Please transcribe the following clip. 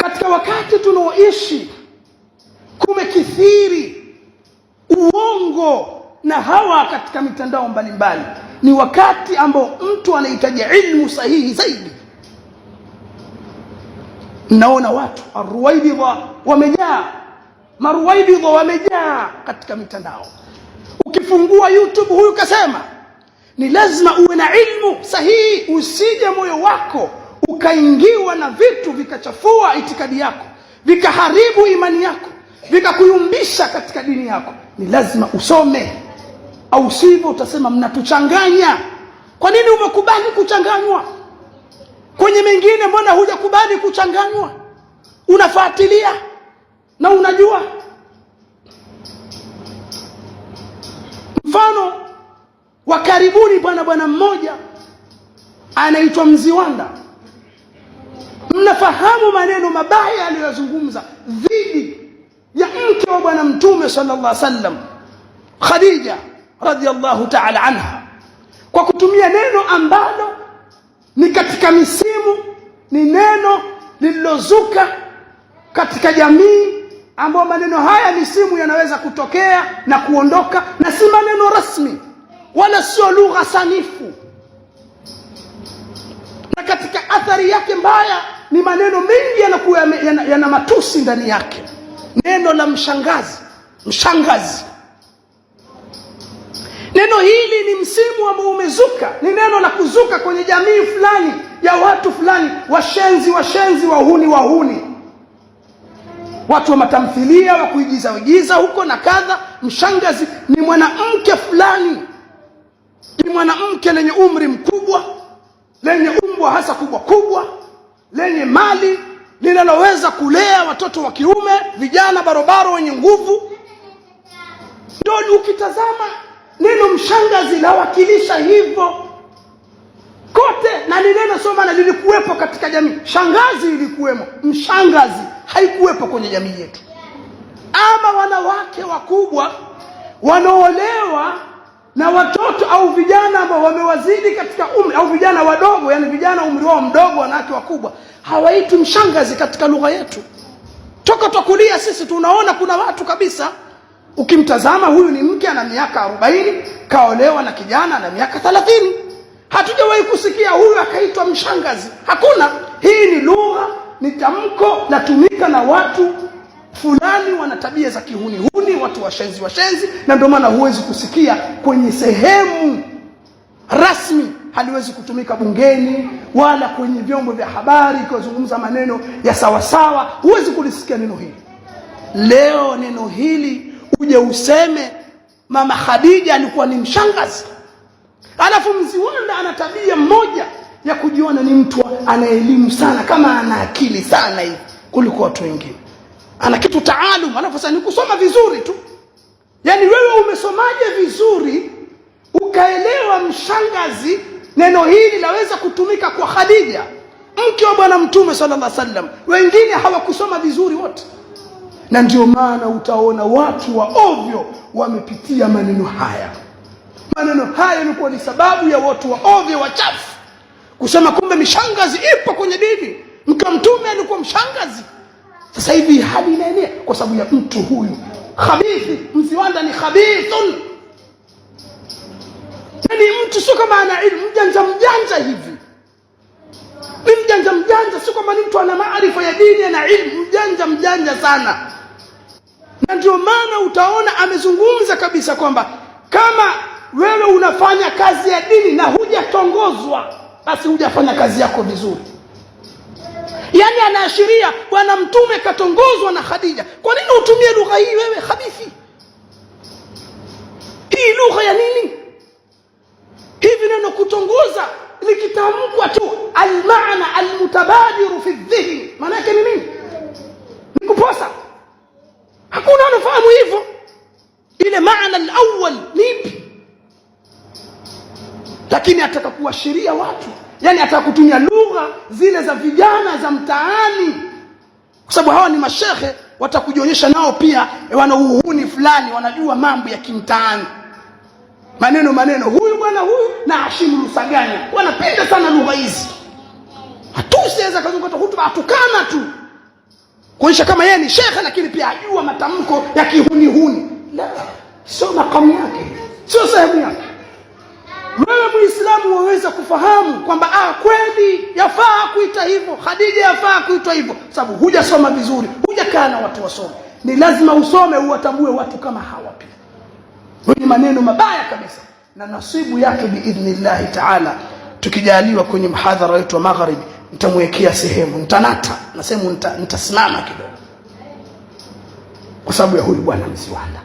Katika wakati tunaoishi kumekithiri uongo na hawa katika mitandao mbalimbali. Ni wakati ambao mtu anahitaji ilmu sahihi zaidi. Naona watu arwaibidha wamejaa, marwaibidha wamejaa katika mitandao. Ukifungua YouTube, huyu kasema ni lazima uwe na ilmu sahihi, usije moyo wako ukaingiwa na vitu vikachafua itikadi yako, vikaharibu imani yako, vikakuyumbisha katika dini yako. Ni lazima usome, au sivyo utasema mnatuchanganya. Kwa nini umekubali kuchanganywa? Kwenye mengine mbona hujakubali kuchanganywa? Unafuatilia na unajua. Mfano wa karibuni, bwana mmoja anaitwa Mziwanda. Mnafahamu maneno mabaya aliyozungumza dhidi ya mke wa Bwana Mtume sallallahu alaihi wasallam, Khadija radhiallahu ta'ala anha, kwa kutumia neno ambalo ni katika misimu, ni neno lililozuka katika jamii, ambao maneno haya misimu yanaweza kutokea na kuondoka, na si maneno rasmi wala sio lugha sanifu. Na katika athari yake mbaya ni maneno mengi yanakuwa yana matusi ndani yake. Neno la mshangazi. Neno hili ni msimu ambao umezuka, ni neno la kuzuka kwenye jamii fulani ya watu fulani, washenzi, wahuni, watu wa matamthilia, wa kuigiza huko na kadha. Mshangazi ni mwanamke fulani, ni mwanamke lenye umri mkubwa, lenye umbo hasa kubwa, lenye mali, linaloweza kulea watoto wa kiume, vijana barobaro wenye nguvu. Ndio ukitazama neno mshangazi lawakilisha hivyo kote, na ni neno soma na lilikuwepo katika jamii. Shangazi ilikuwemo, mshangazi haikuwepo kwenye jamii yetu. Ama wanawake wakubwa wanaolewa na watoto au vijana ambao wamewazidi katika umri, au vijana wadogo, yani vijana umri wao mdogo, wanawake wakubwa, hawaitwi mshangazi katika lugha yetu. Toka tukulia sisi tunaona kuna watu kabisa, ukimtazama huyu ni mke ana miaka 40, kaolewa na kijana na miaka 30. Hatujawahi kusikia huyu akaitwa mshangazi. Hakuna. Hii ni lugha, ni tamko latumika na watu fulani wana tabia za kihuni, watu washenzi, na ndio maana huwezi kusikia kwenye sehemu rasmi, haliwezi kutumika bungeni wala kwenye vyombo vya habari kuzungumza maneno ya sawasawa. Huwezi kulisikia neno hili. Leo neno hili uje useme Mama Khadija alikuwa ni mshangazi. Alafu Mziwanda ana tabia moja ya kujiona ni mtu ana elimu sana, kama ana akili sana hivi kuliko watu wengine. Ana kitu taalum, alafu sasa ni kusoma vizuri tu. Yani wewe umesomaje vizuri ukaelewa mshangazi neno hili laweza kutumika kwa Khadija, mke wa Bwana Mtume sallallahu alaihi wasallam? Wengine hawakusoma vizuri wote. Na ndio maana utaona watu wa ovyo wamepitia maneno haya. Maneno haya yalikuwa ni sababu ya watu wa ovyo wachafu kusema kumbe mishangazi ipo kwenye dini. Mke wa Mtume alikuwa mshangazi. Sasa hivi hali inaenea kwa sababu ya mtu huyu khabithi. Mziwanda ni khabithun. Yani mtu sio kama ana ilmu, mjanja hivi. Ni mjanja, sio kama ni mtu ana maarifa ya dini na ilmu, mjanja sana. Na ndio maana utaona amezungumza kabisa kwamba kama wewe unafanya kazi ya dini na hujatongozwa, basi hujafanya kazi yako vizuri. Yani anaashiria Bwana Mtume katongozwa na Khadija. Kwa nini utumie lugha hii wewe khabithi? Hii lugha ya nini? Hivi neno kutongoza likitamkwa tu, al-maana al-mutabadiru fi dhihni, maana yake ni nini? Ni kuposa. Hakuna anafahamu hivyo. Ile maana al-awwal ni ipi? Lakini ataka kuashiria watu, yani atakutumia lugha zile za vijana za mtaani, kwa sababu hawa ni mashehe, watakujionyesha nao pia wana uhuni fulani, wanajua mambo ya kimtaani. Maneno huyu bwana huyu na Hashim Rusaganya wanapenda sana lugha hizi. Hatusiweza kuzungumza hutuba atukana tu. kuonyesha kama yeye ni shekhe lakini pia ajua matamko ya kihuni. La, sio makamu yake, sio sehemu yake. Wewe Muislamu waweza kufahamu kwamba kweli yafaa kuita hivyo, Khadija yafaa kuitwa hivyo, sababu hujasoma vizuri, hujakaa na watu wasome. Ni lazima usome uwatambue watu kama hawa pia wenye maneno mabaya kabisa, na nasibu yake biidhnillah taala. Tukijaliwa kwenye mhadhara wetu wa magharibi, nitamwekea sehemu, nitanata na sehemu nitasimama kidogo kwa sababu ya huyu bwana Mziwanda.